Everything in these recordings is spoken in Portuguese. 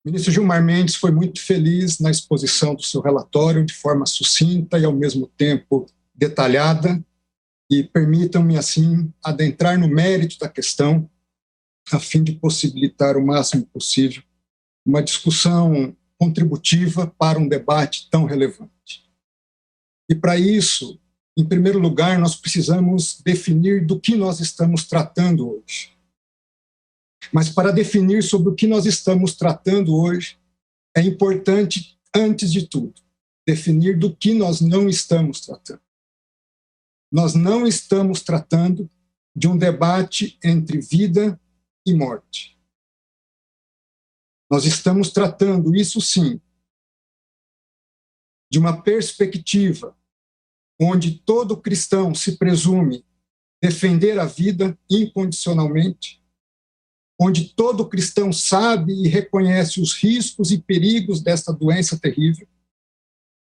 O ministro Gilmar Mendes foi muito feliz na exposição do seu relatório, de forma sucinta e, ao mesmo tempo, detalhada, e permitam-me, assim, adentrar no mérito da questão, a fim de possibilitar o máximo possível uma discussão contributiva para um debate tão relevante. E, para isso, em primeiro lugar, nós precisamos definir do que nós estamos tratando hoje. Mas, para definir sobre o que nós estamos tratando hoje, é importante, antes de tudo, definir do que nós não estamos tratando. Nós não estamos tratando de um debate entre vida e morte. Nós estamos tratando, isso sim, de uma perspectiva onde todo cristão se presume defender a vida incondicionalmente, onde todo cristão sabe e reconhece os riscos e perigos desta doença terrível,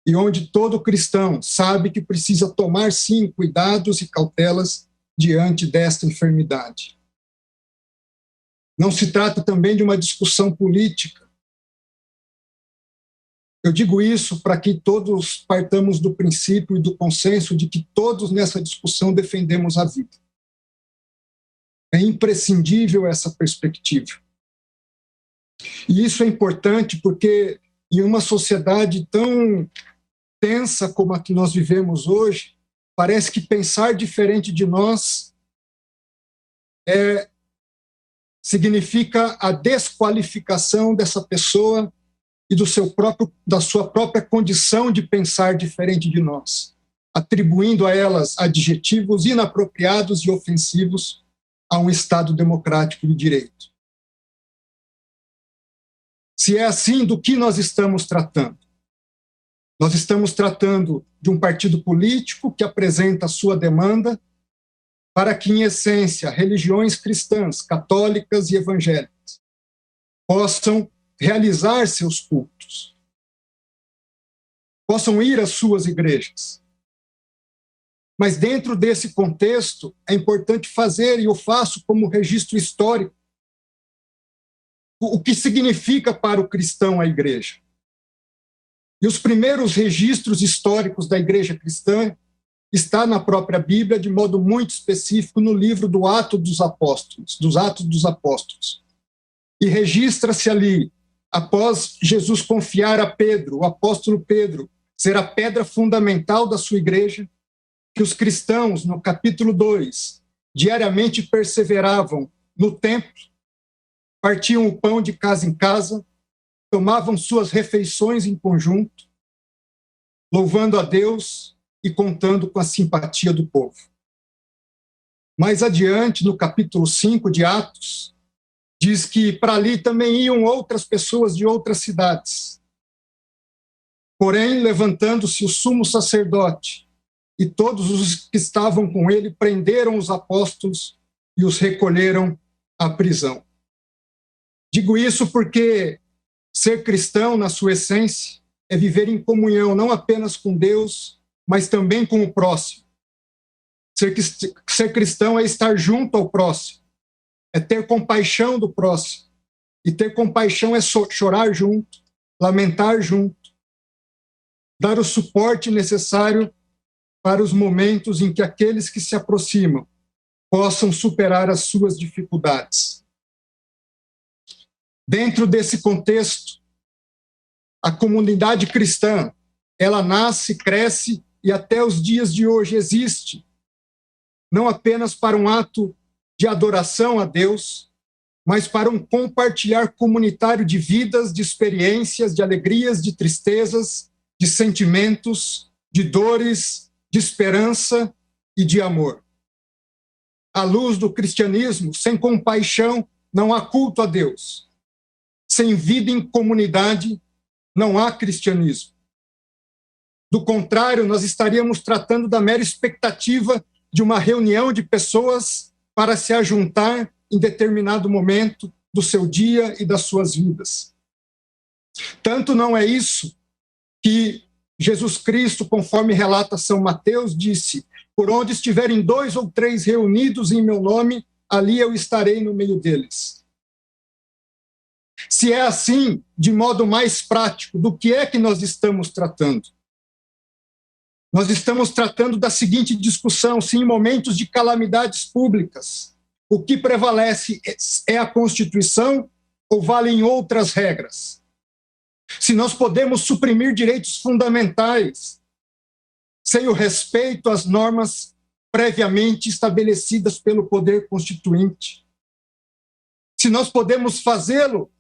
e onde todo cristão sabe que precisa tomar, sim, cuidados e cautelas diante desta enfermidade. Não se trata também de uma discussão política. Eu digo isso para que todos partamos do princípio e do consenso de que todos nessa discussão defendemos a vida. É imprescindível essa perspectiva. E isso é importante porque, em uma sociedade tão tensa como a que nós vivemos hoje, parece que pensar diferente de nós significa a desqualificação dessa pessoa e da sua própria condição de pensar diferente de nós, atribuindo a elas adjetivos inapropriados e ofensivos a um Estado democrático de direito. Se é assim, do que nós estamos tratando? Nós estamos tratando de um partido político que apresenta a sua demanda para que, em essência, religiões cristãs, católicas e evangélicas possam realizar seus cultos, possam ir às suas igrejas. Mas, dentro desse contexto, é importante fazer, e eu faço como registro histórico, o que significa para o cristão a igreja. E os primeiros registros históricos da igreja cristã está na própria Bíblia, de modo muito específico, no livro dos Atos dos Apóstolos. E registra-se ali, após Jesus confiar a Pedro, o apóstolo Pedro, ser a pedra fundamental da sua igreja, que os cristãos, no capítulo 2, diariamente perseveravam no templo, partiam o pão de casa em casa, tomavam suas refeições em conjunto, louvando a Deus e contando com a simpatia do povo. Mais adiante, no capítulo 5 de Atos, diz que para ali também iam outras pessoas de outras cidades. Porém, levantando-se o sumo sacerdote e todos os que estavam com ele, prenderam os apóstolos e os recolheram à prisão. Digo isso porque ser cristão, na sua essência, é viver em comunhão não apenas com Deus, mas também com o próximo. Ser cristão é estar junto ao próximo, é ter compaixão do próximo. E ter compaixão é chorar junto, lamentar junto, dar o suporte necessário para os momentos em que aqueles que se aproximam possam superar as suas dificuldades. Dentro desse contexto, a comunidade cristã, ela nasce, cresce e até os dias de hoje existe, não apenas para um ato de adoração a Deus, mas para um compartilhar comunitário de vidas, de experiências, de alegrias, de tristezas, de sentimentos, de dores, de esperança e de amor. À luz do cristianismo, sem compaixão, não há culto a Deus. Sem vida em comunidade, não há cristianismo. Do contrário, nós estaríamos tratando da mera expectativa de uma reunião de pessoas para se ajuntar em determinado momento do seu dia e das suas vidas. Tanto não é isso que Jesus Cristo, conforme relata São Mateus, disse: por onde estiverem 2 ou 3 reunidos em meu nome, ali eu estarei no meio deles. Se é assim, de modo mais prático, do que é que nós estamos tratando? Nós estamos tratando da seguinte discussão: se em momentos de calamidades públicas, o que prevalece é a Constituição ou valem outras regras? Se nós podemos suprimir direitos fundamentais sem o respeito às normas previamente estabelecidas pelo poder constituinte? Se nós podemos fazê-lo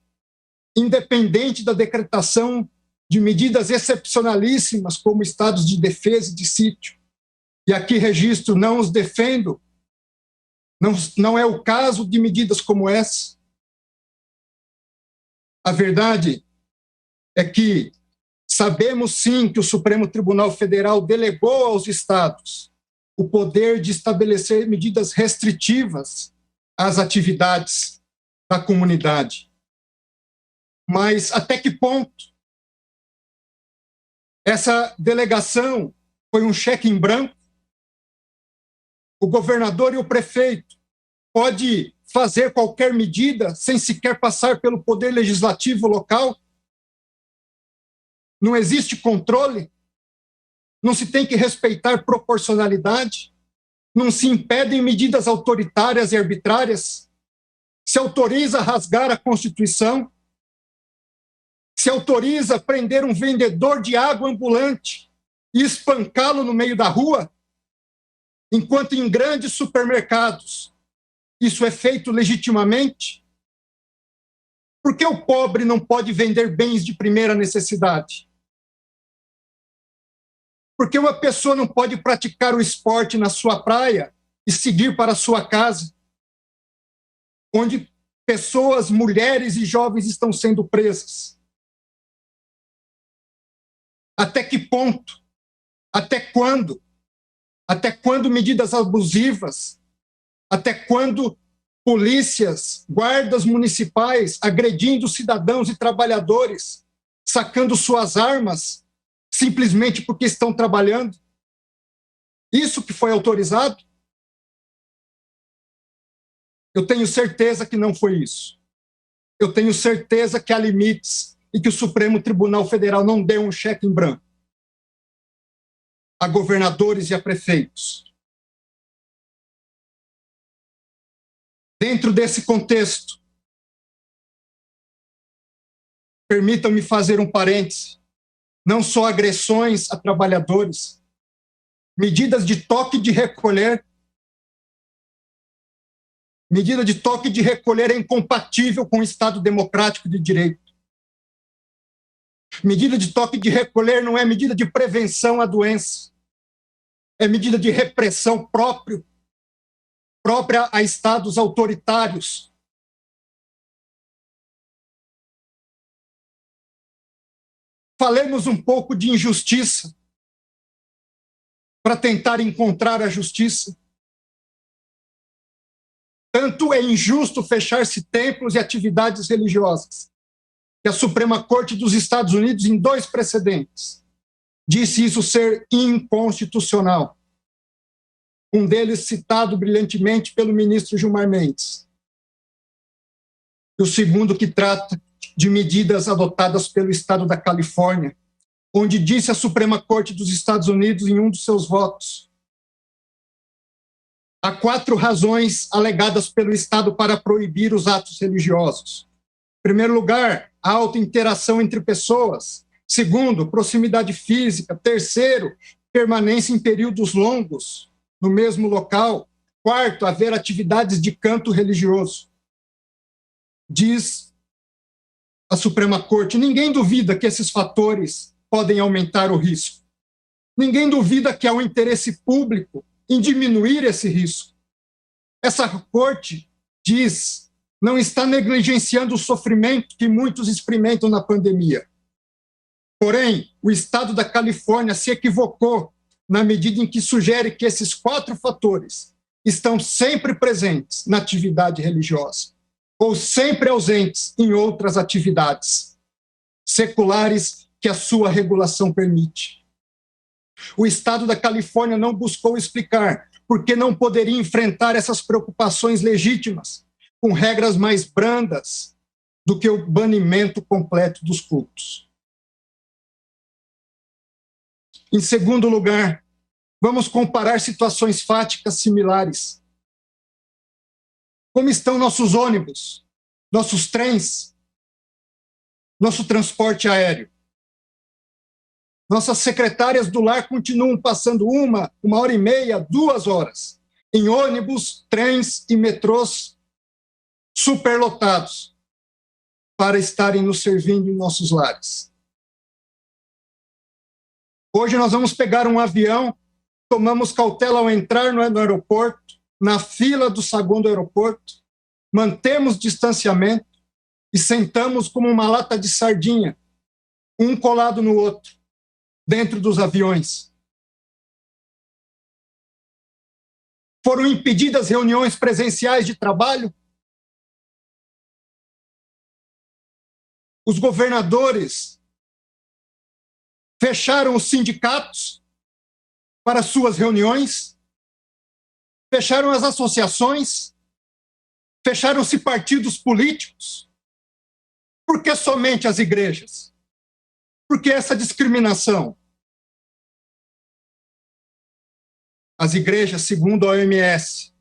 independente da decretação de medidas excepcionalíssimas, como estados de defesa e de sítio? E aqui registro, não os defendo, não é o caso de medidas como essa. A verdade é que sabemos sim que o Supremo Tribunal Federal delegou aos estados o poder de estabelecer medidas restritivas às atividades da comunidade. Mas até que ponto essa delegação foi um cheque em branco? O governador e o prefeito pode fazer qualquer medida sem sequer passar pelo poder legislativo local? Não existe controle? Não se tem que respeitar proporcionalidade? Não se impedem medidas autoritárias e arbitrárias? Se autoriza a rasgar a Constituição? Se autoriza prender um vendedor de água ambulante e espancá-lo no meio da rua? Enquanto em grandes supermercados isso é feito legitimamente? Por que o pobre não pode vender bens de primeira necessidade? Por que uma pessoa não pode praticar o esporte na sua praia e seguir para a sua casa, onde pessoas, mulheres e jovens estão sendo presas? Até que ponto? Até quando? Até quando medidas abusivas? Até quando polícias, guardas municipais agredindo cidadãos e trabalhadores, sacando suas armas simplesmente porque estão trabalhando? Isso que foi autorizado? Eu tenho certeza que não foi isso. Eu tenho certeza que há limites e que o Supremo Tribunal Federal não deu um cheque em branco a governadores e a prefeitos. Dentro desse contexto, permitam-me fazer um parêntese, não só agressões a trabalhadores, medidas de toque de recolher. Medida de toque de recolher é incompatível com o Estado democrático de direito. Medida de toque de recolher não é medida de prevenção à doença, é medida de repressão própria a estados autoritários. Falemos um pouco de injustiça para tentar encontrar a justiça. Tanto é injusto fechar-se templos e atividades religiosas, que a Suprema Corte dos Estados Unidos, em 2 precedentes, disse isso ser inconstitucional. Um deles citado brilhantemente pelo ministro Gilmar Mendes. E o segundo que trata de medidas adotadas pelo Estado da Califórnia, onde disse a Suprema Corte dos Estados Unidos, em um dos seus votos: há 4 razões alegadas pelo Estado para proibir os atos religiosos. Em primeiro lugar, a alta interação entre pessoas. Segundo, proximidade física. Terceiro, permanência em períodos longos no mesmo local. Quarto, haver atividades de canto religioso. Diz a Suprema Corte, ninguém duvida que esses fatores podem aumentar o risco. Ninguém duvida que há um interesse público em diminuir esse risco. Essa Corte diz, não está negligenciando o sofrimento que muitos experimentam na pandemia. Porém, o Estado da Califórnia se equivocou na medida em que sugere que esses 4 fatores estão sempre presentes na atividade religiosa ou sempre ausentes em outras atividades seculares que a sua regulação permite. O Estado da Califórnia não buscou explicar por que não poderia enfrentar essas preocupações legítimas com regras mais brandas do que o banimento completo dos cultos. Em segundo lugar, vamos comparar situações fáticas similares. Como estão nossos ônibus, nossos trens, nosso transporte aéreo? Nossas secretárias do lar continuam passando 1h30, 2 horas, em ônibus, trens e metrôs superlotados, para estarem nos servindo em nossos lares. Hoje nós vamos pegar um avião, tomamos cautela ao entrar no aeroporto, na fila do saguão do aeroporto, mantemos distanciamento e sentamos como uma lata de sardinha, um colado no outro, dentro dos aviões. Foram impedidas reuniões presenciais de trabalho. Os governadores fecharam os sindicatos para suas reuniões, fecharam as associações, fecharam-se partidos políticos. Por que somente as igrejas? Por que essa discriminação? As igrejas, segundo a OMS,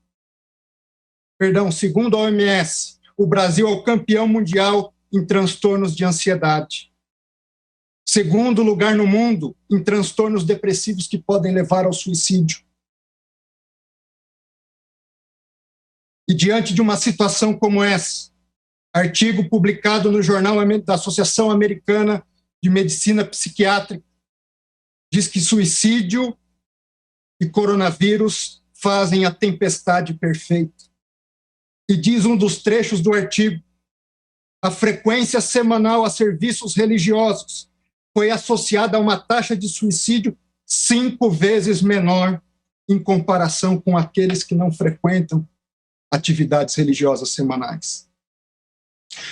o Brasil é o campeão mundial em transtornos de ansiedade. Segundo lugar no mundo em transtornos depressivos que podem levar ao suicídio. E diante de uma situação como essa, artigo publicado no jornal da Associação Americana de Medicina Psiquiátrica diz que suicídio e coronavírus fazem a tempestade perfeita. E diz um dos trechos do artigo: a frequência semanal a serviços religiosos foi associada a uma taxa de suicídio 5 vezes menor em comparação com aqueles que não frequentam atividades religiosas semanais.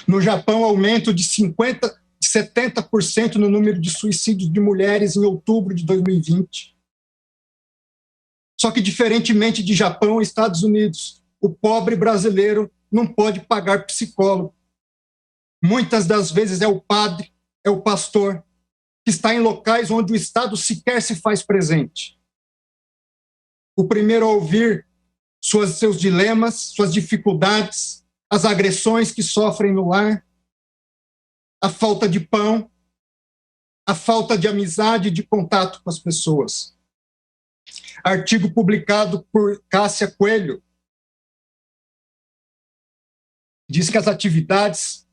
No Japão, aumento de 70% no número de suicídios de mulheres em outubro de 2020. Só que, diferentemente de Japão e Estados Unidos, o pobre brasileiro não pode pagar psicólogo. Muitas das vezes é o padre, é o pastor, que está em locais onde o Estado sequer se faz presente. O primeiro a ouvir seus dilemas, suas dificuldades, as agressões que sofrem no lar, a falta de pão, a falta de amizade e de contato com as pessoas. Artigo publicado por Cássia Coelho diz que as atividades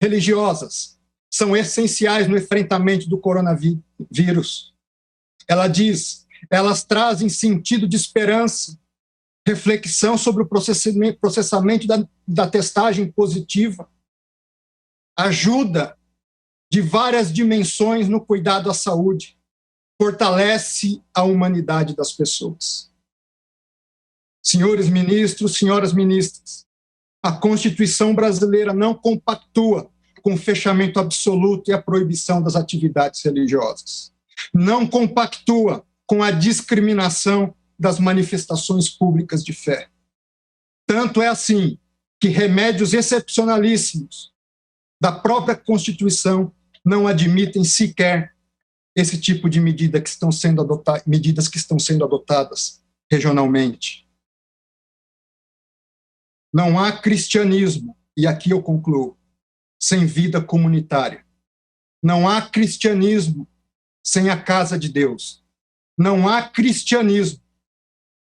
religiosas são essenciais no enfrentamento do coronavírus. Ela diz, elas trazem sentido de esperança, reflexão sobre o processamento da testagem positiva, ajuda de várias dimensões no cuidado à saúde, fortalece a humanidade das pessoas. Senhores ministros, senhoras ministras, a Constituição brasileira não compactua com o fechamento absoluto e a proibição das atividades religiosas. Não compactua com a discriminação das manifestações públicas de fé. Tanto é assim que remédios excepcionalíssimos da própria Constituição não admitem sequer esse tipo de medidas que estão sendo adotadas regionalmente. Não há cristianismo, e aqui eu concluo, sem vida comunitária. Não há cristianismo sem a casa de Deus. Não há cristianismo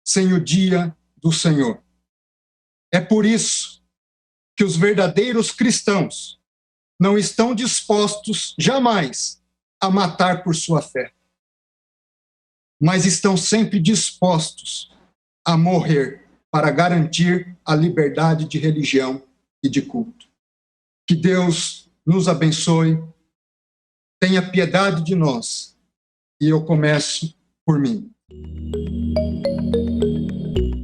sem o dia do Senhor. É por isso que os verdadeiros cristãos não estão dispostos jamais a matar por sua fé, mas estão sempre dispostos a morrer para garantir a liberdade de religião e de culto. Que Deus nos abençoe, tenha piedade de nós, e eu começo por mim.